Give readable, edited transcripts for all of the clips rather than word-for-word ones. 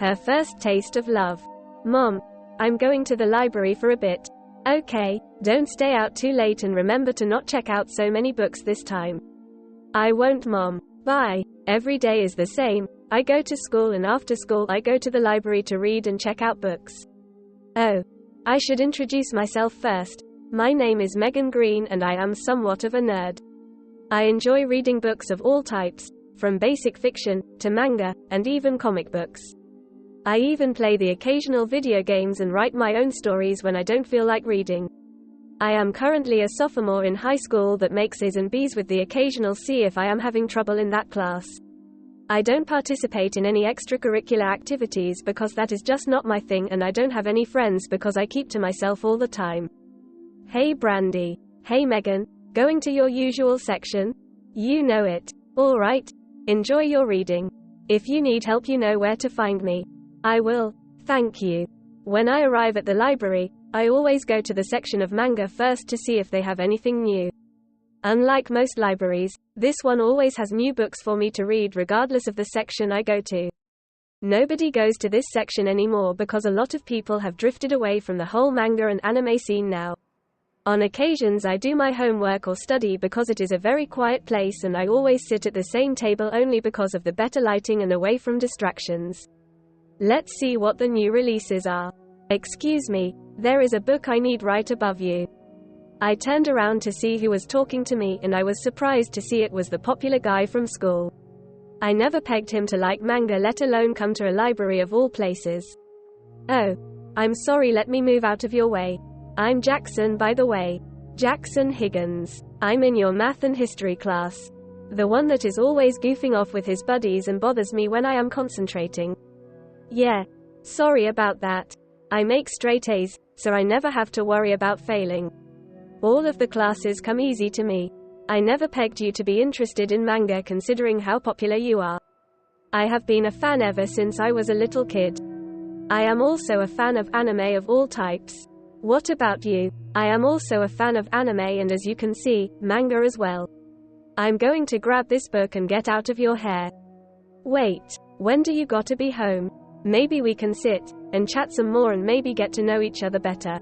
Her first taste of love. Mom, I'm going to the library for a bit. Okay, don't stay out too late and remember to not check out so many books this time. I won't, Mom. Bye. Every day is the same. I go to school and after school I go to the library to read and check out books. Oh, I should introduce myself first. My name is Megan Green and I am somewhat of a nerd. I enjoy reading books of all types, from basic fiction, to manga, and even comic books. I even play the occasional video games and write my own stories when I don't feel like reading. I am currently a sophomore in high school that makes A's and B's with the occasional C if I am having trouble in that class. I don't participate in any extracurricular activities because that is just not my thing, and I don't have any friends because I keep to myself all the time. Hey Brandy. Hey Megan. Going to your usual section? You know it. Alright. Enjoy your reading. If you need help, you know where to find me. I will. Thank you. When I arrive at the library, I always go to the section of manga first to see if they have anything new. Unlike most libraries, this one always has new books for me to read regardless of the section I go to. Nobody goes to this section anymore because a lot of people have drifted away from the whole manga and anime scene now. On occasions I do my homework or study because it is a very quiet place, and I always sit at the same table only because of the better lighting and away from distractions. Let's see what the new releases are. Excuse me, there is a book I need right above you. I turned around to see who was talking to me, and I was surprised to see it was the popular guy from school. I never pegged him to like manga, let alone come to a library of all places. Oh, I'm sorry, let me move out of your way. I'm Jackson, by the way. Jackson Higgins. I'm in your math and history class. The one that is always goofing off with his buddies and bothers me when I am concentrating. Yeah. Sorry about that. I make straight A's, so I never have to worry about failing. All of the classes come easy to me. I never pegged you to be interested in manga considering how popular you are. I have been a fan ever since I was a little kid. I am also a fan of anime of all types. What about you? I am also a fan of anime and, as you can see, manga as well. I'm going to grab this book and get out of your hair. Wait, when do you gotta be home? Maybe we can sit and chat some more and maybe get to know each other better.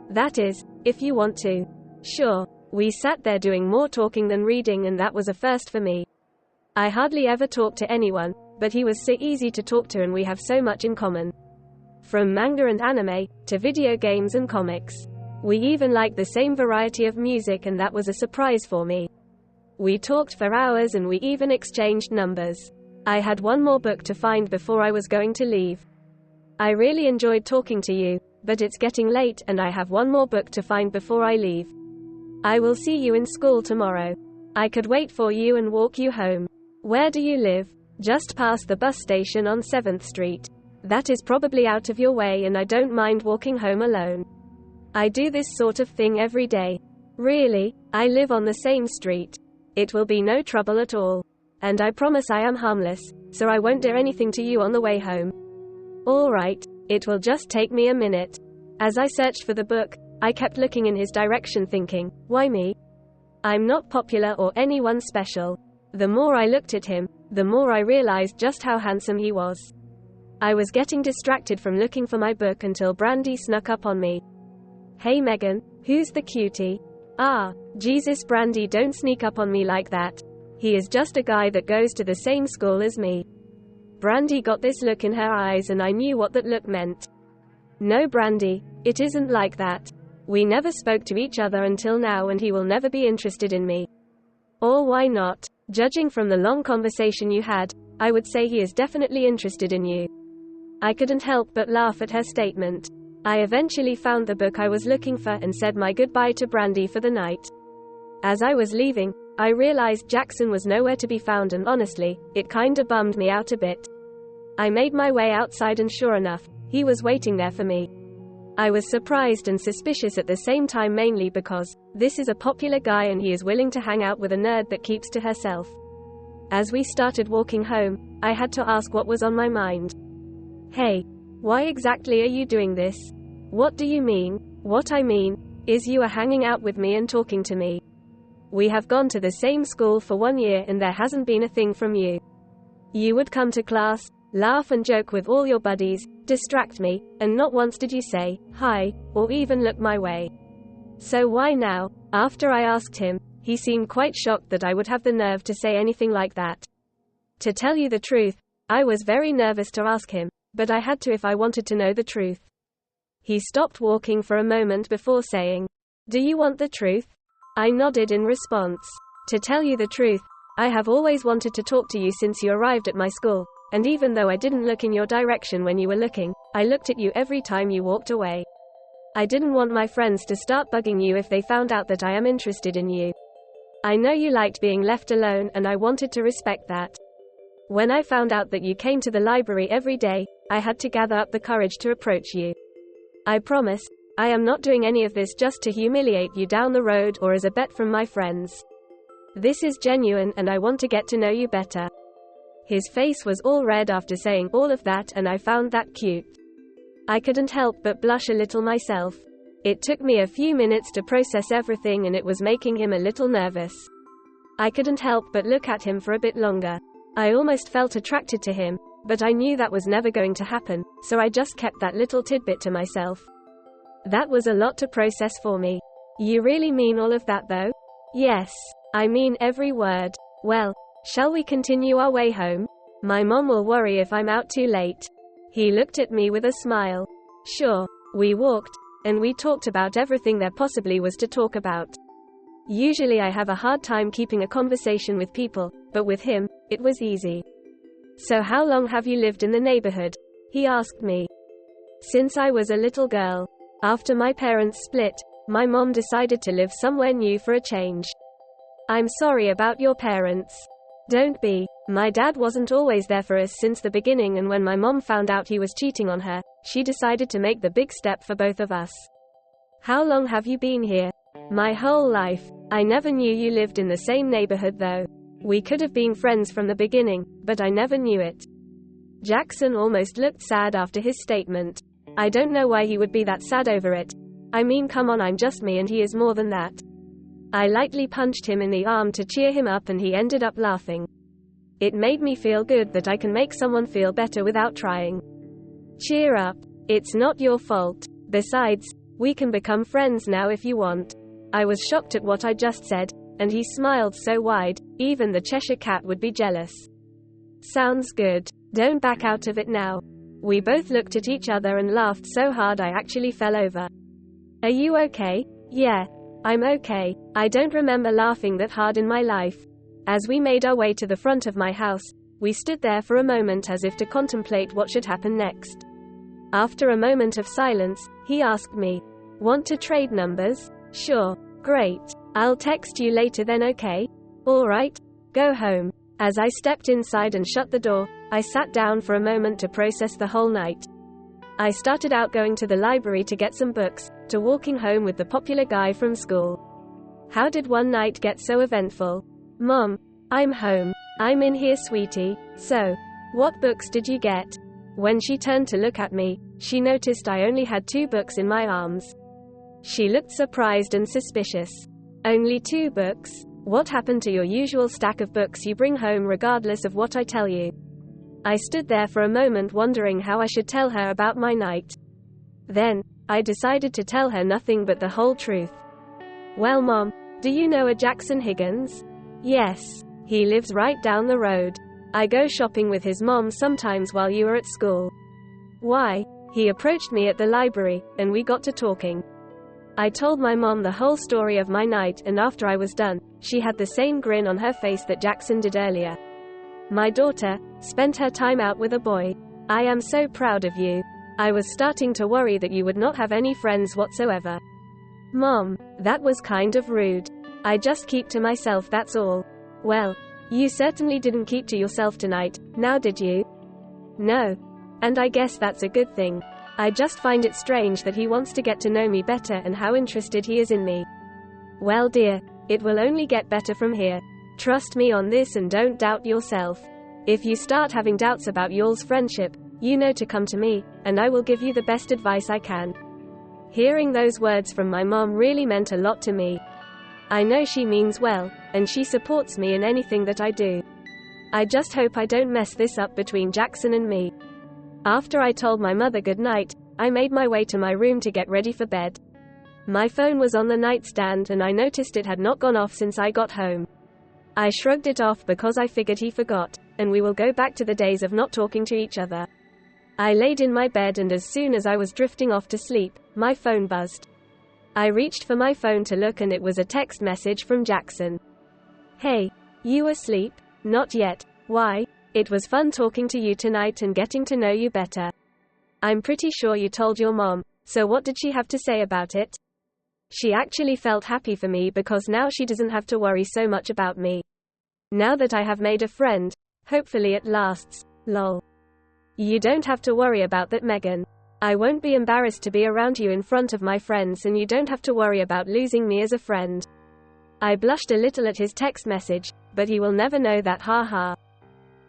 That is, if you want to. Sure. We sat there doing more talking than reading, and that was a first for me. I hardly ever talk to anyone, but he was so easy to talk to and we have so much in common. From manga and anime, to video games and comics. We even like the same variety of music, and that was a surprise for me. We talked for hours and we even exchanged numbers. I had one more book to find before I was going to leave. I really enjoyed talking to you, but it's getting late and I have one more book to find before I leave. I will see you in school tomorrow. I could wait for you and walk you home. Where do you live? Just past the bus station on 7th Street. That is probably out of your way and I don't mind walking home alone. I do this sort of thing every day. Really? I live on the same street. It will be no trouble at all. And I promise I am harmless, so I won't do anything to you on the way home. Alright, it will just take me a minute. As I searched for the book, I kept looking in his direction thinking, why me? I'm not popular or anyone special. The more I looked at him, the more I realized just how handsome he was. I was getting distracted from looking for my book until Brandy snuck up on me. Hey Megan, who's the cutie? Ah, Jesus Brandy, don't sneak up on me like that. He is just a guy that goes to the same school as me. Brandy got this look in her eyes and I knew what that look meant. No Brandy, it isn't like that. We never spoke to each other until now and he will never be interested in me. Or why not? Judging from the long conversation you had, I would say he is definitely interested in you. I couldn't help but laugh at her statement. I eventually found the book I was looking for and said my goodbye to Brandy for the night. As I was leaving, I realized Jackson was nowhere to be found and honestly, it kinda bummed me out a bit. I made my way outside and sure enough, he was waiting there for me. I was surprised and suspicious at the same time, mainly because this is a popular guy and he is willing to hang out with a nerd that keeps to herself. As we started walking home, I had to ask what was on my mind. Hey, why exactly are you doing this? What do you mean? What I mean is you are hanging out with me and talking to me. We have gone to the same school for 1 year and there hasn't been a thing from you. You would come to class, Laugh and joke with all your buddies, distract me, and not once did you say, hi, or even look my way. So why now? After I asked him, he seemed quite shocked that I would have the nerve to say anything like that. To tell you the truth, I was very nervous to ask him, but I had to if I wanted to know the truth. He stopped walking for a moment before saying, "Do you want the truth?" I nodded in response. To tell you the truth, I have always wanted to talk to you since you arrived at my school, and even though I didn't look in your direction when you were looking, I looked at you every time you walked away. I didn't want my friends to start bugging you if they found out that I am interested in you. I know you liked being left alone, and I wanted to respect that. When I found out that you came to the library every day, I had to gather up the courage to approach you. I promise, I am not doing any of this just to humiliate you down the road or as a bet from my friends. This is genuine and I want to get to know you better. His face was all red after saying all of that, and I found that cute. I couldn't help but blush a little myself. It took me a few minutes to process everything, and it was making him a little nervous. I couldn't help but look at him for a bit longer. I almost felt attracted to him, but I knew that was never going to happen, so I just kept that little tidbit to myself. That was a lot to process for me. You really mean all of that though? Yes, I mean every word. Well, shall we continue our way home? My mom will worry if I'm out too late. He looked at me with a smile. Sure. We walked, and we talked about everything there possibly was to talk about. Usually I have a hard time keeping a conversation with people, but with him, it was easy. So how long have you lived in the neighborhood? He asked me. Since I was a little girl. After my parents split, my mom decided to live somewhere new for a change. I'm sorry about your parents. Don't be. My dad wasn't always there for us since the beginning, and when my mom found out he was cheating on her, she decided to make the big step for both of us. How long have you been here? My whole life. I never knew you lived in the same neighborhood though. We could have been friends from the beginning, but I never knew it. Jackson almost looked sad after his statement. I don't know why he would be that sad over it. I mean, come on, I'm just me and he is more than that. I lightly punched him in the arm to cheer him up, and he ended up laughing. It made me feel good that I can make someone feel better without trying. Cheer up. It's not your fault. Besides, we can become friends now if you want. I was shocked at what I just said, and he smiled so wide, even the Cheshire Cat would be jealous. Sounds good. Don't back out of it now. We both looked at each other and laughed so hard I actually fell over. Are you okay? Yeah, I'm okay. I don't remember laughing that hard in my life. As we made our way to the front of my house, we stood there for a moment as if to contemplate what should happen next. After a moment of silence, he asked me, "Want to trade numbers?" Sure. Great. I'll text you later then, okay? Alright. Go home. As I stepped inside and shut the door, I sat down for a moment to process the whole night. I started out going to the library to get some books, to walking home with the popular guy from school. How did one night get so eventful? Mom, I'm home. I'm in here, sweetie. So, what books did you get? When she turned to look at me, she noticed I only had 2 books in my arms. She looked surprised and suspicious. Only 2 books? What happened to your usual stack of books you bring home regardless of what I tell you? I stood there for a moment wondering how I should tell her about my night. Then, I decided to tell her nothing but the whole truth. Well, Mom, do you know a Jackson Higgins? Yes. He lives right down the road. I go shopping with his mom sometimes while you are at school. Why? He approached me at the library, and we got to talking. I told my mom the whole story of my night, and after I was done, she had the same grin on her face that Jackson did earlier. My daughter spent her time out with a boy. I am so proud of you. I was starting to worry that you would not have any friends whatsoever. Mom, that was kind of rude. I just keep to myself, that's all. Well, you certainly didn't keep to yourself tonight, now did you? No. And I guess that's a good thing. I just find it strange that he wants to get to know me better and how interested he is in me. Well, dear, it will only get better from here. Trust me on this and don't doubt yourself. If you start having doubts about y'all's friendship, you know to come to me, and I will give you the best advice I can. Hearing those words from my mom really meant a lot to me. I know she means well, and she supports me in anything that I do. I just hope I don't mess this up between Jackson and me. After I told my mother good night, I made my way to my room to get ready for bed. My phone was on the nightstand and I noticed it had not gone off since I got home. I shrugged it off because I figured he forgot, and we will go back to the days of not talking to each other. I laid in my bed and as soon as I was drifting off to sleep, my phone buzzed. I reached for my phone to look and it was a text message from Jackson. Hey, you asleep? Not yet. Why? It was fun talking to you tonight and getting to know you better. I'm pretty sure you told your mom, so what did she have to say about it? She actually felt happy for me because now she doesn't have to worry so much about me. Now that I have made a friend, hopefully it lasts, lol. You don't have to worry about that, Megan. I won't be embarrassed to be around you in front of my friends and you don't have to worry about losing me as a friend. I blushed a little at his text message, but he will never know that, haha.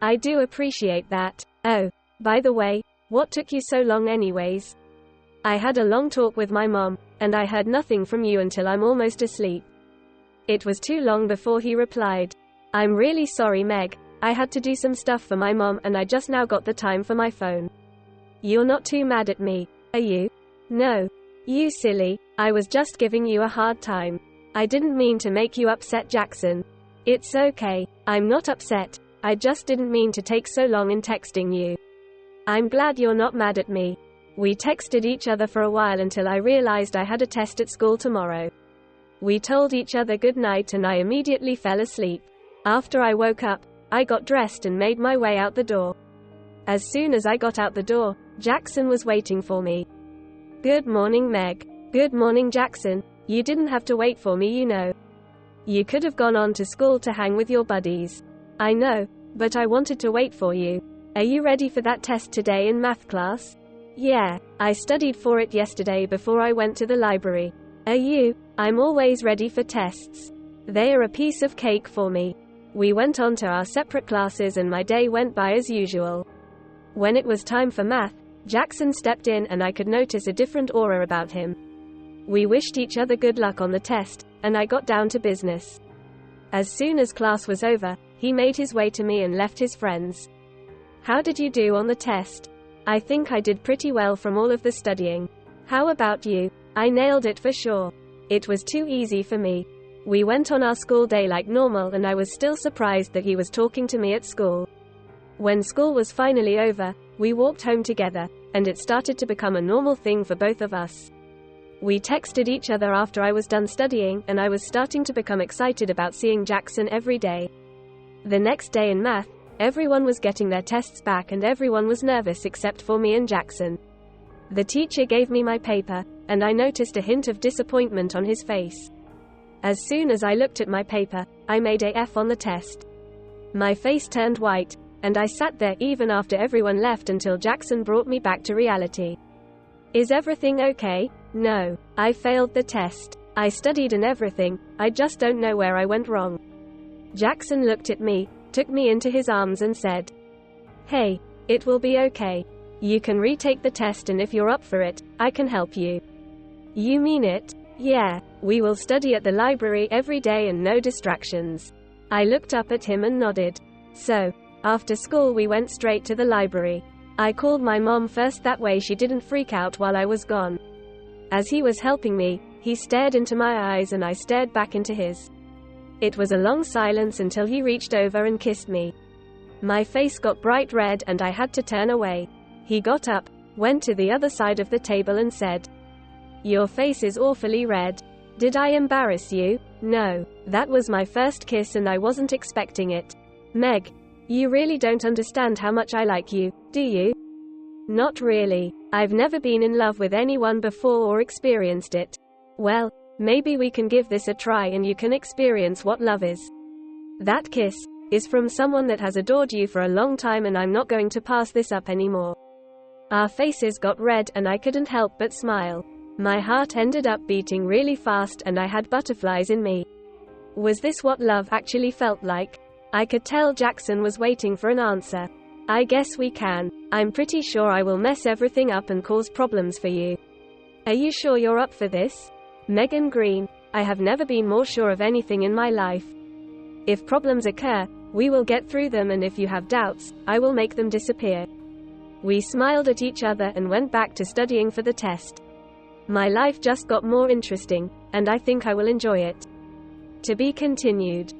I do appreciate that. Oh, by the way, what took you so long anyways? I had a long talk with my mom, and I heard nothing from you until I'm almost asleep. It was too long before he replied. I'm really sorry, Meg. I had to do some stuff for my mom and I just now got the time for my phone. You're not too mad at me, are you? No. You silly, I was just giving you a hard time. I didn't mean to make you upset, Jackson. It's okay, I'm not upset, I just didn't mean to take so long in texting you. I'm glad you're not mad at me. We texted each other for a while until I realized I had a test at school tomorrow. We told each other good night and I immediately fell asleep. After I woke up, I got dressed and made my way out the door. As soon as I got out the door, Jackson was waiting for me. Good morning, Meg. Good morning, Jackson. You didn't have to wait for me, you know. You could have gone on to school to hang with your buddies. I know, but I wanted to wait for you. Are you ready for that test today in math class? Yeah, I studied for it yesterday before I went to the library. Are you? I'm always ready for tests. They are a piece of cake for me. We went on to our separate classes and my day went by as usual. When it was time for math, Jackson stepped in and I could notice a different aura about him. We wished each other good luck on the test, and I got down to business. As soon as class was over, he made his way to me and left his friends. How did you do on the test? I think I did pretty well from all of the studying. How about you? I nailed it for sure. It was too easy for me. We went on our school day like normal and I was still surprised that he was talking to me at school. When school was finally over, we walked home together, and it started to become a normal thing for both of us. We texted each other after I was done studying and I was starting to become excited about seeing Jackson every day. The next day in math, everyone was getting their tests back and everyone was nervous except for me and Jackson. The teacher gave me my paper, and I noticed a hint of disappointment on his face. As soon as I looked at my paper, I made a F on the test. My face turned white, and I sat there even after everyone left until Jackson brought me back to reality. Is everything okay? No, I failed the test. I studied and everything, I just don't know where I went wrong. Jackson looked at me, took me into his arms and said, Hey, it will be okay. You can retake the test and if you're up for it, I can help you. You mean it? Yeah, we will study at the library every day and no distractions. I looked up at him and nodded. So, after school we went straight to the library. I called my mom first, that way she didn't freak out while I was gone. As he was helping me, he stared into my eyes and I stared back into his. It was a long silence until he reached over and kissed me. My face got bright red and I had to turn away. He got up, went to the other side of the table and said, Your face is awfully red. Did I embarrass you? No, that was my first kiss and I wasn't expecting it. Meg, you really don't understand how much I like you, do you? Not really. I've never been in love with anyone before or experienced it. Well, maybe we can give this a try and you can experience what love is. That kiss is from someone that has adored you for a long time and I'm not going to pass this up anymore. Our faces got red and I couldn't help but smile. My heart ended up beating really fast and I had butterflies in me. Was this what love actually felt like? I could tell Jackson was waiting for an answer. I guess we can. I'm pretty sure I will mess everything up and cause problems for you. Are you sure you're up for this? Megan Green, I have never been more sure of anything in my life. If problems occur, We will get through them, and if you have doubts, I will make them disappear." We smiled at each other and went back to studying for the test. My life just got more interesting, and I think I will enjoy it. To be continued.